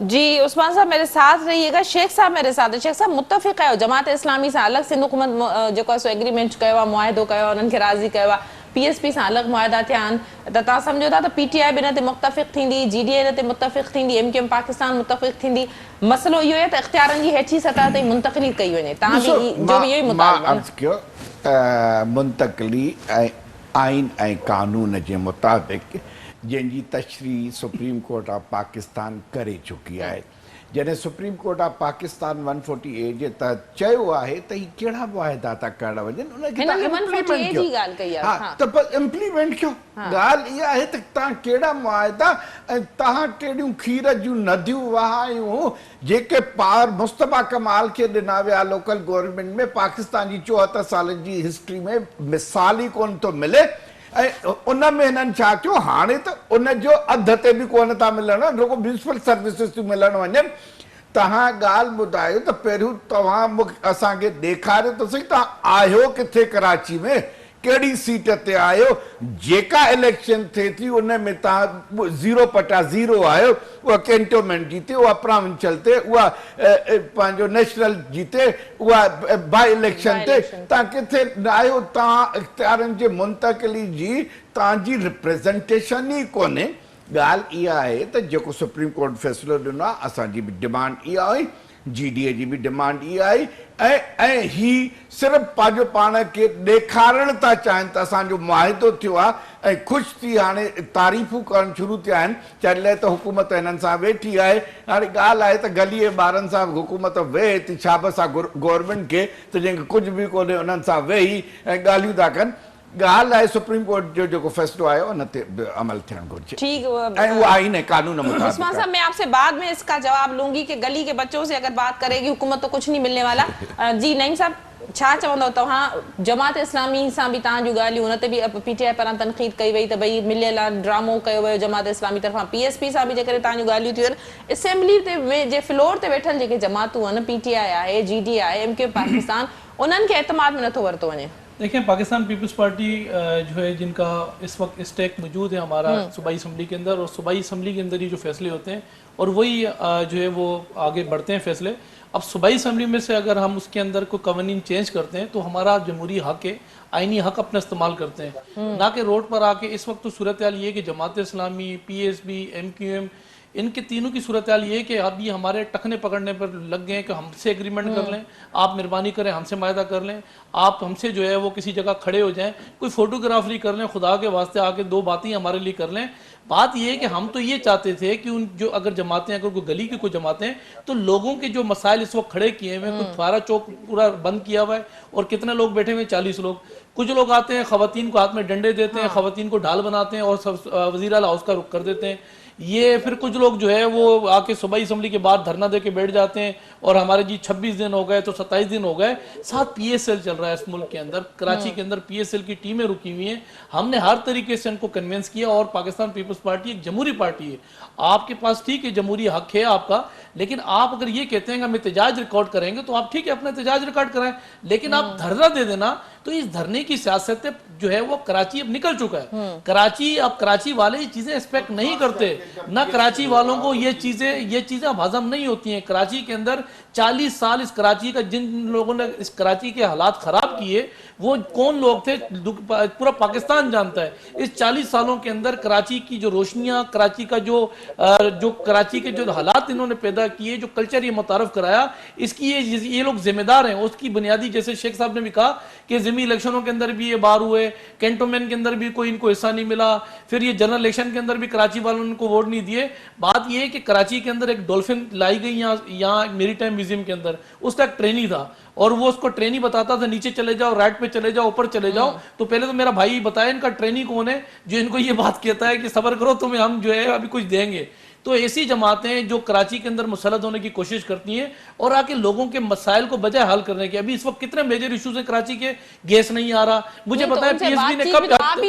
जी उस्मान साहब मेरे साथ रहिएगा। शेख साहब मेरे साथ है। शेख साहब, मुत्तफ़िक़ है जमात इस्लामी से अलग सिंध हुकूमत जो सो एग्रीमेंट कयो आहे, मुआहिदो कयो आहे, उन्हनि खे राज़ी कयो आहे, पीएसपी सां अलॻि मुआहिदा थिया आहिनि, त तव्हां सम्झो था त पीटीआई बि हिन ते मुत्तफ़िक़ थींदी, जीडीए हिन ते मुत्तफ़िक़ थींदी, एमक्यूएम पाकिस्तान मुत्तफ़िक़ थींदी। मसइलो इहो आहे त इख्तियारनि जी हेठि सतह ताईं मुंतक़िली कई वञे। तव्हां जो बि इहो ई मुतालिबो आहे। मुंतक़िली ऐं आइन ऐं कानून जे मुताबिक़ जंहिंजी तशरीह सुप्रीम कोर्ट ऑफ पाकिस्तान करे चुकी आहे। जॾहिं सुप्रीम कोर्ट ऑफ पाकिस्तान 148 जे तहत चयो आहे त ही कहिड़ा मुआहिदा था करण वञनि, उनखे इम्प्लीमेंट कयो। ॻाल्हि इहा आहे त तव्हां कहिड़ा मुआहिदा ऐं तव्हां कहिड़ियूं खीर जूं नदियूं वहायूं जेके पार मुस्तफ़ा कमाल खे ॾिना विया लोकल गवर्नमेंट में। पाकिस्तान जी 74 सालनि जी हिस्ट्री में मिसाल ई कोन थो मिले। ऐं उन में हिननि छा कयो, हाणे त उन जो अध ते बि कोन था मिलण, रुगो म्यूनिसिपल सर्विसिस थियूं मिलण वञनि। तव्हां ॻाल्हि ॿुधायो त पहिरियों तव्हां असांखे ॾेखारियो त सही तव्हां आहियो किथे कराची में, कहिड़ी सीट ते आहियो, जेका इलेक्शन थिए थी उन में तव्हां 0/0 आहियो, उहा कैंटोनमेंट जीते, उहा प्राविंशियल ते, उहा पंहिंजो नेशनल जीते, उहा बाई इलेक्शन ते, तव्हां किथे न आहियो। तव्हां इख़्तियारनि जे मुंतकिली जी तव्हांजी रिप्रेज़ेंटेशन ई कोन्हे। ॻाल्हि इहा आहे त जेको सुप्रीम कोर्ट फ़ैसिलो ॾिनो आहे, असांजी बि डिमांड इहा हुई, GDA जी बि डिमांड इहा आई, ऐं ही सिर्फ़ु पंहिंजो पाण खे ॾेखारण था चाहिनि त असांजो मुआहिदो थियो आहे ऐं ख़ुशि थी हाणे तारीफ़ूं करणु शुरू थिया आहिनि। चले त हुकूमत हिननि सां वेठी आहे। हाणे ॻाल्हि आहे त गलीअ ॿारनि सां हुकूमत वेहे थी शाबस आहे गवर्नमेंट खे, त जंहिंखे कुझु बि कोन्हे उन्हनि सां वेही ऐं ॻाल्हियूं था कनि। ॻाल्हि आहे सुप्रीम कोर्ट जो जेको फ़ैसिलो आयो उन ते अमल थियणु घुरिजे, ठीक ऐं उहा आईन है कानून मुताबिक। उस्मान साहब, मैं आपसे बाद में इसका जवाब लूंगी कि गली के बच्चों से अगर बात करेगी हुकूमत तो कुछ नहीं मिलने वाला। जी नईम साहब, छा चवंदव तव्हां? जमात इस्लामी सां बि तव्हां जूं ॻाल्हियूं, उन ते बि PTI पारां तनक़ीद कई वई त भई मिलियल आहे, ड्रामो कयो वियो जमात इस्लामी तरफ़ां। PSP सां बि जेकॾहिं तव्हां जूं ॻाल्हियूं थियूं आहिनि, असेंबली ते जे फ्लोर ते वेठल जेके जमातूं आहिनि, PTI आहे, GD आहे, MQ पाकिस्तान, उन्हनि खे एतमाद में नथो वरितो वञे। देखिए, पाकिस्तान पीपल्स पार्टी जो है, जिनका इस वक्त स्टेक मौजूद है हमारा सूबाई असम्बली के अंदर, और सूबाई असम्बली के अंदर ही जो फैसले होते हैं और वही जो है वो आगे बढ़ते हैं फैसले। अब सूबाई असम्बली में से अगर हम उसके अंदर कोई कवानीन चेंज करते हैं तो हमारा जमहूरी हक है, आइनी हक अपना इस्तेमाल करते हैं, ना कि रोड पर आके। इस वक्त तो सूरत हाल ये है कि जमात इस्लामी, PSP, MQM, इनके तीनों की सूरत हाल ये है कि अभी हमारे टखने पकड़ने पर लग गए हैं कि हमसे एग्रीमेंट कर लें, आप मेहरबानी करें हमसे मायदा कर लें, आप हमसे जो है वो किसी जगह खड़े हो जाएं, कोई फोटोग्राफरी कर लें, खुदा के वास्ते आके दो बातें हमारे लिए कर लें। बात ये है कि हम तो ये चाहते थे कि उन जो अगर जमातें, अगर कोई गली की कोई जमातें, तो लोगों के जो मसाइल इस वक्त खड़े किए हुए, कोई फारा चौक पूरा बंद किया हुआ है और कितने लोग बैठे हुए, 40 लोग। कुछ लोग आते हैं, खवातीन को हाथ में डंडे देते हैं, खवातीन को ढाल बनाते हैं और वज़ीर आला हाउस का रुख कर देते हैं। ये फिर कुछ लोग जो है वो आके सूबाई असम्बली के बाद धरना दे के बैठ जाते हैं और हमारे जी 26 दिन हो गए तो 27 दिन हो गए। साथ PSL चल रहा है इस मुल्क के अंदर, कराची के अंदर PSL की टीमें रुकी हुई हैं। हमने हर तरीके से उनको कन्विंस किया, और पाकिस्तान पीपल्स पार्टी एक जमहूरी पार्टी है। आपके पास ठीक है जमहूरी हक है आपका, लेकिन आप अगर ये कहते हैं कि हम एहतजाज रिकॉर्ड करेंगे तो आप ठीक है अपना एहतजाज रिकॉर्ड कराएं, लेकिन आप धरना दे देना तो इस धरने की सियासत जो है वो कराची अब निकल चुका है। कराची, अब कराची वाले ये चीजें एक्सपेक्ट नहीं करते, ना कराची वालों को ये चीजें अब हजम नहीं होती हैं। कराची के अंदर 40 साल इस कराची का, जिन लोगों ने इस कराची के हालात खराब किए वो कौन लोग थे, पूरा पाकिस्तान जानता है। इस 40 सालों के अंदर कराची की जो रोशनियां, कराची का जो कराची के जो हालात इन्होंने पैदा किए, जो कल्चर ये मुतारफ कराया, इसकी ये लोग जिम्मेदार हैं। उसकी बुनियादी, जैसे शेख साहब ने भी कहा कि ज़िमी इलेक्शनों के अंदर भी ये बार हुए, कैंटोनमेंट के अंदर भी कोई इनको हिस्सा नहीं मिला, फिर ये जनरल इलेक्शन के अंदर भी कराची वालों ने इनको वोट नहीं दिए। बात ये है कि कराची के अंदर एक डॉल्फिन लाई गई यहाँ मेरी टाइम म्यूजियम के अंदर, उसका एक ट्रेनी था और वो उसको ट्रेनी बताता था नीचे चले जाओ, राइट पे चले जाओ, ऊपर चले जाओ। तो पहले तो मेरा भाई बताया इनका ट्रेनी कौन है जो इनको ये बात कहता है कि सब्र करो तुम्हें हम जो है अभी कुछ देंगे। तो ऐसी जमातें जो कराची के अंदर मुसलद होने की कोशिश करती हैं और आके लोगों के मसाइल को बजाय हल करने के। अभी इस वक्त कितने मेजर इश्यूज हैं कराची के, गैस नहीं आ रहा, मुझे पता है PSP ने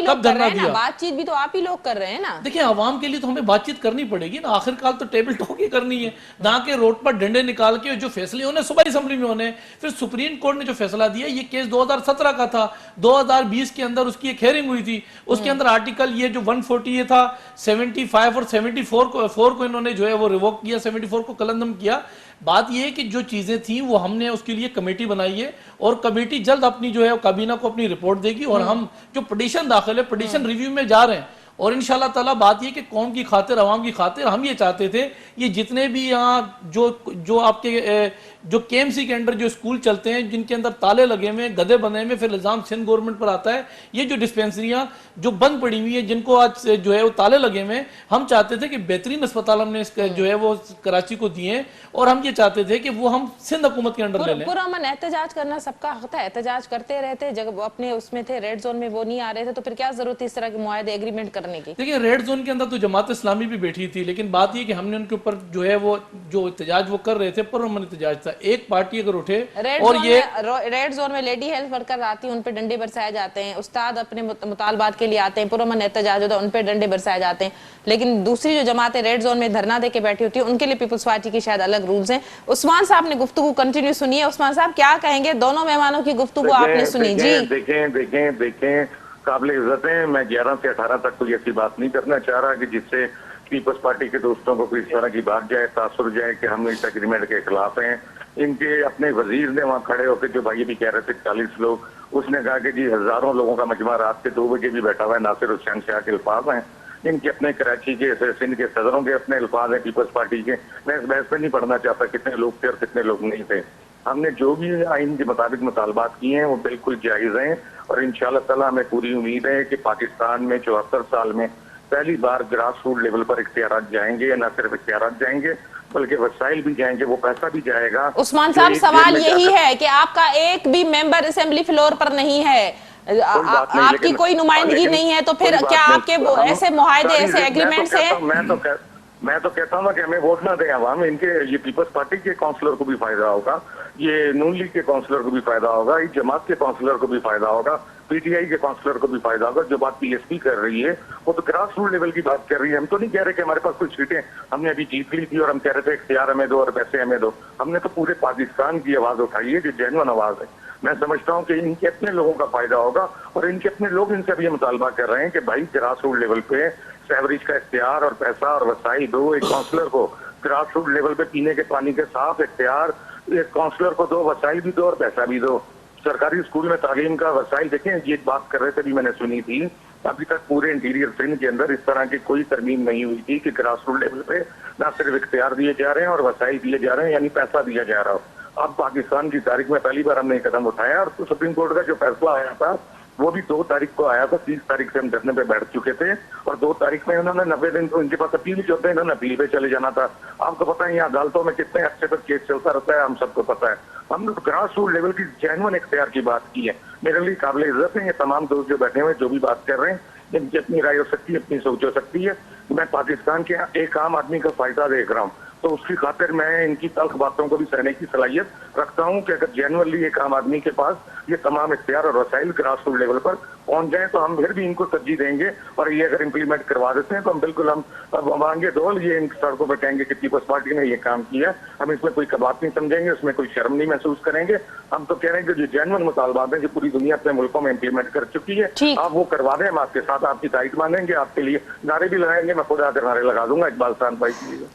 कब धरना दिया। बातचीत भी तो आप ही लोग कर रहे हैं ना। देखिए, आवाम के लिए तो हमें बातचीत करनी पड़ेगी ना, आखिरकार तो टेबल टॉक ही करनी है, ना के रोड पर डंडे निकाल के। जो फैसले होने सूबाई असम्बली में होने, फिर सुप्रीम कोर्ट ने जो फैसला दिया, ये केस 2017 का था, 2020 के अंदर उसकी एक हेयरिंग हुई थी, उसके अंदर आर्टिकल ये जो 140 ये था, 75 और 74 को इन्होंने जो है वो रिवोक किया, 74 को कलंदम किया। बात यह है कि जो चीजें थी वो हमने उसके लिए कमेटी बनाई है और कमेटी जल्द अपनी जो है काबीना को अपनी रिपोर्ट देगी और हम जो पिटीशन दाखिल है, पिटीशन रिव्यू में जा रहे हैं। और इंशाल्लाह ताला बात ये कि कौम की खातिर, अवाम की खातिर हम ये चाहते थे ये जितने भी यहाँ जो आपके जो KMC के अंडर जो स्कूल चलते हैं, जिनके अंदर ताले लगे हुए, गधे बने हुए, फिर इल्जाम सिंध गवर्नमेंट पर आता है, ये जो डिस्पेंसरियाँ जो बंद पड़ी हुई है, जिनको आज जो है वो ताले लगे हुए, हम चाहते थे कि बेहतरीन अस्पताल हमने जो है वो कराची को दिए और हम ये चाहते थे कि वो हम सिंध हुकूमत के अंडर ले लें। पुरअमन एहतजाज करना सबका हक था, एहतजाज करते रहते, जब अपने उसमें थे रेड जोन में वो नहीं आ रहे थे, तो फिर क्या जरूरत थी इस तरह के मुआहदे एग्रीमेंट करने की? देखिए, रेड जोन के अंदर तो जमात इस्लामी भी बैठी थी, लेकिन बात ये कि हमने उनके ऊपर जो है वो जो एहतजाज वो कर रहे थे पुरअमन एहतजाज था। था। एक पार्टी अगर उठे रेड और जोन ये में, रेड जोन में लेडी हेल्थ वर्कर आती है, उन पे डंडे बरसाए जाते हैं, उस्ताद अपने मुतालबात के लिए आते हैं, पुरअमन एहतजाज होता है, उन पे डंडे बरसाए जाते हैं। लेकिन दूसरी जो जमातें रेड जोन में धरना दे के बैठी होती है, उनके लिए पीपल्स पार्टी की शायद अलग रूल्स हैं। उस्मान साहब ने गुफ्तगू कंटिन्यू सुनी है। उस्मान साहब क्या कहेंगे? दोनों मेहमानों की गुफ्तगू आपने सुनी जी। देखें काबिल इज्जत है। मैं 11 से 18 तक कोई ऐसी बात नहीं करना चाह रहा कि जिससे पीपल्स पार्टी के दोस्तों को कोई इस तरह की बात जाए, तासुर जाए कि हम इस एग्रीमेंट के खिलाफ हैं। इनके अपने वजीर ने वहां खड़े होकर, जो भाई भी कह रहे थे 40 लोग, उसने कहा कि जी हजारों लोगों का मजमा रात के 2 बजे भी बैठा हुआ है। नासिर हुसैन शाह के अल्फाज हैं, इनके अपने कराची के सिंध के सदरों के अपने अल्फाज हैं पीपल्स पार्टी के। मैं इस बहस में नहीं पढ़ना चाहता कितने लोग थे और कितने लोग नहीं थे। हमने जो भी आइन के मुताबिक मुतालबात किए हैं वो बिल्कुल जायज हैं, और इंशाअल्लाह ताला हमें पूरी उम्मीद है कि पाकिस्तान में 74 साल में पहली बार ग्रास रूट लेवल पर इख्तियारात जाएंगे। न सिर्फ इख्तियारात जाएंगे बल्कि वसाइल भी जाएंगे, वो पैसा भी जाएगा। उस्मान साहब, सवाल यही है कि आपका एक भी मेंबर असेंबली फ्लोर पर नहीं है, आपकी कोई नुमाइंदगी नहीं है, तो फिर क्या आपके ऐसे मुआहदे, ऐसे एग्रीमेंट्स हैं? मैं तो कहता हूँ ना कि हमें वोट ना दें आवाम। इनके ये पीपल्स पार्टी के काउंसलर को भी फायदा होगा, ये नून लीग के काउंसलर को भी फायदा होगा, इस जमात के काउंसलर को भी फायदा होगा, पीटीआई के काउंसलर को भी फायदा होगा। जो बात पीएसपी कर रही है वो तो ग्रास रूट लेवल की बात कर रही है। हम तो नहीं कह रहे कि हमारे पास कुछ सीटें हमने अभी जीत ली थी और हम कह रहे थे इख्तियार हमें दो और पैसे हमें दो। हमने तो पूरे पाकिस्तान की आवाज उठाई है जो जेन्युइन आवाज है। मैं समझता हूँ कि इनके अपने लोगों का फायदा होगा, और इनके अपने लोग इनसे भी ये मुतालबा कर रहे हैं कि भाई ग्रास रूट लेवल पे सेवरेज का इख्तियार और पैसा और वसाई दो। एक काउंसलर को ग्रास रूट लेवल पे पीने के पानी के साफ इख्तियार एक काउंसलर को दो, वसाई भी दो और पैसा भी दो। सरकारी स्कूल में तालीम का वसाइल देखें, ये बात कर रहे थे भी मैंने सुनी थी, अभी तक पूरे इंटीरियर सिंध के अंदर इस तरह की कोई तरमीम नहीं हुई थी कि ग्रास रूट लेवल पे ना सिर्फ इख्तियार दिए जा रहे हैं और वसाइल दिए जा रहे हैं, यानी पैसा दिया जा रहा हो। अब पाकिस्तान की तारीख में पहली बार हमने ये कदम उठाया, और तो सुप्रीम कोर्ट का जो फैसला आया था वो भी 2 तारीख को आया था। 30 तारीख से हम धरने पे बैठ चुके थे, और 2 तारीख में उन्होंने 90 दिन तो इनके पास अपील जो होते हैं, इन्होंने अपील पे चले जाना था। आपको पता है यहाँ अदालतों में कितने अच्छे तक केस चलता रहता है, हम सबको पता है। हमने ग्रास रूट लेवल की जेन्युइन इख्तियार की बात की है। मेरे लिए काबिल इज्जत है ये तमाम दोस्त जो बैठे हुए जो भी बात कर रहे हैं, इनकी अपनी राय हो सकती है, अपनी सोच हो सकती है। मैं पाकिस्तान के एक आम आदमी का फायदा देख रहा हूँ, तो उसकी खातिर मैं इनकी तल्ख बातों को भी सहने की सलाहियत रखता हूं कि अगर जेन्युइनली एक आम आदमी के पास ये तमाम इख्तियार और वसाइल ग्रास रूट लेवल पर पहुंच जाए तो हम फिर भी इनको तरजीह देंगे, और ये अगर इम्प्लीमेंट करवा देते हैं तो हम बिल्कुल हम आगे डोल ये इन सड़कों पर कहेंगे कि पीपल्स पार्टी ने ये काम किया। हम इसमें कोई कबात नहीं समझेंगे, उसमें कोई शर्म नहीं महसूस करेंगे। हम तो कह रहे हैं कि जो जेन्युइन मुतालबात हैं जो पूरी दुनिया अपने मुल्कों में इम्प्लीमेंट कर चुकी है, आप वो करवा दें। हम आपके साथ आपकी तारीफ मानेंगे, आपके लिए नारे भी लगाएंगे। मैं खुद आकर नारे लगा दूंगा इकबाल खान भाई के लिए।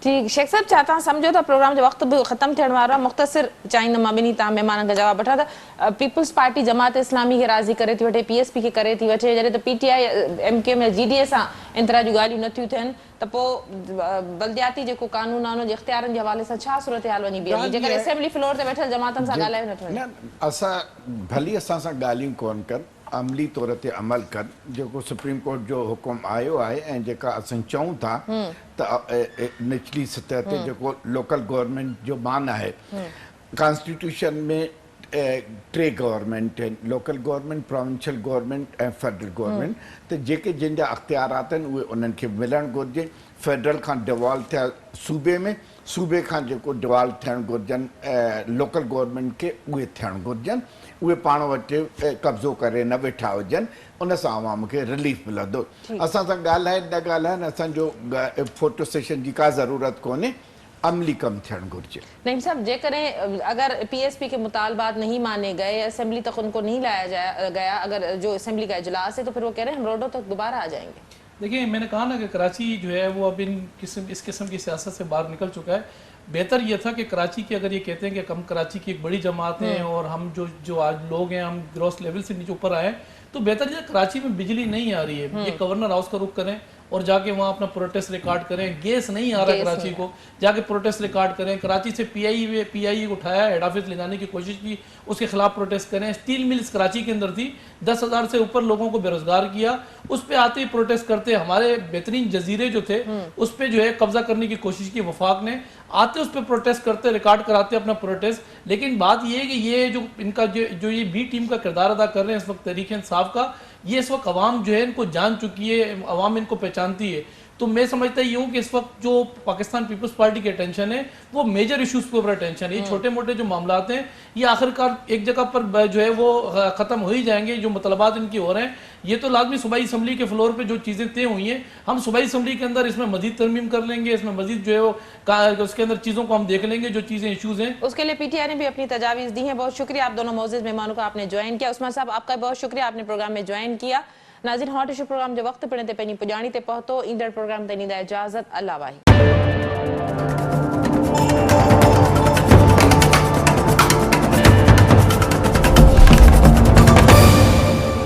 ठीक शेख साहब, चाहता समझो तो प्रोग्राम जो वक्त भी ख़त्म थियण वारो आहे, मुख़्तसिर चाहींदमि मां ॿिन्ही तव्हां महिमाननि खां जवाब वठां त पीपल्स पार्टी जमात इस्लामी खे राज़ी करे थी वठे, पीएसपी खे करे थी वठे, जॾहिं त पीटीआई एमके में जीडीए सां इन तरह जूं ॻाल्हियूं नथियूं थियनि, त पोइ बल्दियाती जेको कानून आहे उन जे इख़्तियारनि जे हवाले सां छा सूरत हाल वञी बीहंदी जेकर असेंबली फ्लोर ते वेठल जमातनि सां ॻाल्हायो नथो वञे? असां भली असां सां ॻाल्हियूं कोन कनि, अमली तौर ते अमल कर जेको सुप्रीम कोर्ट जो हुकुम आयो आहे ऐं जेका असां चऊं था त निचली सतह ते जेको लोकल गवर्नमेंट जो मान आहे, कॉन्स्टिट्यूशन में 3 गवर्नमेंट आहिनि, लोकल गवर्नमेंट, प्रोविंशियल गवर्नमेंट ऐं फेडरल गवर्नमेंट। त जेके जिन जा अख़्तियारात आहिनि उहे उन्हनि खे मिलणु घुरिजे। फेडरल खां डिवॉल्व थिया सूबे में, सूबे खां जेको डिवॉल्व थियणु घुरिजनि लोकल गवर्नमेंट खे उहे थियणु घुरिजनि। उहे पाण वटि कब्ज़ो करे न वेठा हुजनि, उन सां आवाम खे रिलीफ मिलंदो। असां सां ॻाल्हाए न ॻाल्हाइनि, असांजो फोटो सेशन जी का ज़रूरत कोन्हे, अमली कम थियणु घुरिजे। नईम साहब, जेकॾहिं अगर पीएसपी के मुतालबात नहीं माने गए, असेंबली तक उनको नहीं लाया गया, अगर जो असेंबली का इजलास है तो फिर वो कह रहे हैं हम रोडों तक दोबारा आ जाएंगे। देखिए, मैंने कहा ना कि कराची जो है वो अब इस किस्म की सियासत से बाहर निकल चुका है। बेहतर ये था कि कराची की, अगर ये कहते हैं कि हम कराची की एक बड़ी जमात हैं और हम जो आज लोग हैं हम ग्रॉस लेवल से नीचे ऊपर आए, तो बेहतर ये कराची में बिजली नहीं आ रही है, ये गवर्नर हाउस का रुख करें और जाके वहाँ अपना प्रोटेस्ट रिकॉर्ड करें। गैस नहीं आ रहा कराची को, जाके प्रोटेस्ट रिकॉर्ड करें। कराची से पीआई उठाया, हेड ऑफिस ले जाने की कोशिश की, उसके खिलाफ प्रोटेस्ट करें। स्टील मिल्स कराची के अंदर थी, 10,000 से ऊपर लोगों को बेरोजगार किया, उस पर आते ही प्रोटेस्ट करते। हमारे बेहतरीन जजीरे जो थे उस पर जो है कब्जा करने की कोशिश की वफाक ने, आते उस पर प्रोटेस्ट करते, रिकॉर्ड कराते अपना प्रोटेस्ट। लेकिन बात यह है कि ये जो इनका जो ये बी टीम का किरदार अदा कर रहे हैं इस वक्त तहरीक इंसाफ का, ये इस वक्त अवाम जो है इनको जान चुकी है, अवाम इनको पहचानती है। तो मैं समझता ही हूँ कि इस वक्त जो पाकिस्तान पीपल्स पार्टी की अटेंशन है वो मेजर इश्यूज के ऊपर अटेंशन है। ये छोटे मोटे जो मामलात हैं ये आखिरकार एक जगह पर जो है वो खत्म हो ही जाएंगे। जो मतलबात इनकी हो रहे हैं ये तो लाजमी सूबाई असम्बली के फ्लोर पे जो चीज़ें तय हुई हैं हम सूबाई असम्बली के अंदर इसमें मजीद तरमीम कर लेंगे, इसमें मजीद जो है वो उसके अंदर चीज़ों को हम देख लेंगे जो चीज़ें इशूज़ हैं। उसके लिए पीटीआई ने भी अपनी तजावीज़ दी हैं। बहुत शुक्रिया आप दोनों मोअज़्ज़िज़ मेहमानों का आपने ज्वाइन किया। उस्मान साहब आपका बहुत शुक्रिया आपने प्रोग्राम में ज्वाइन किया। नाज़रीन हॉट इशू प्रोग्राम जो वक्त पिण ते पंहिंजी पुॼाणी ते पहुतो ईंदड़ प्रोग्राम ते ॾींदा इजाज़त। अल्लाह वाहिगुरु।